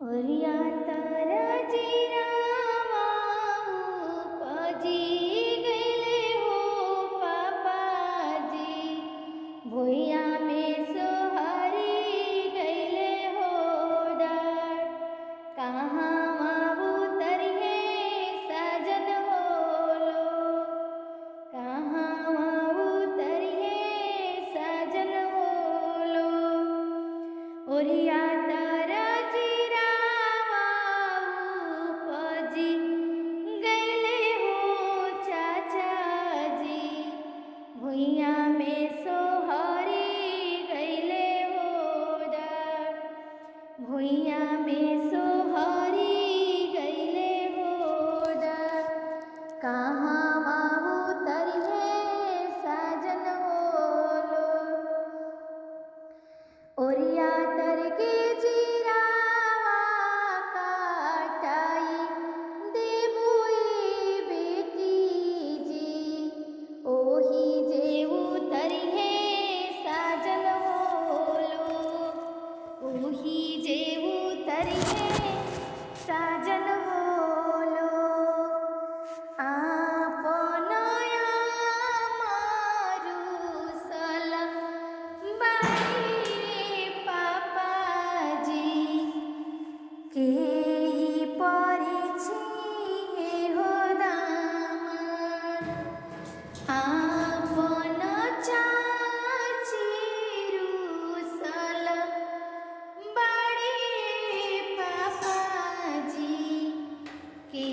ओरिया तारा जीरावा उपजी गइले हो पापाजी, भुइया में सोहरी गइले हो डार। कहवा उतरिहे साजन होलो, कहवा उतरिहे साजन होलो। ओरिया तारा जीरावा उपजी गइले हो चाचाजी, भुइया में सोहरी गइले हो डार। भुइया में सोहरी गइले हो डार। कहवा उतरिहे साजन होलो। ओरिया तर के जीरावा काटाई देबुई बेटी जी, ओही जे उतरिहे साजन होलो, ओही जे उतरिहे साजन होलो। आपन मारुसल बाई पापाजी, केही परिछि हो दामन। आपन चाची रुसल बाई पापाजी, के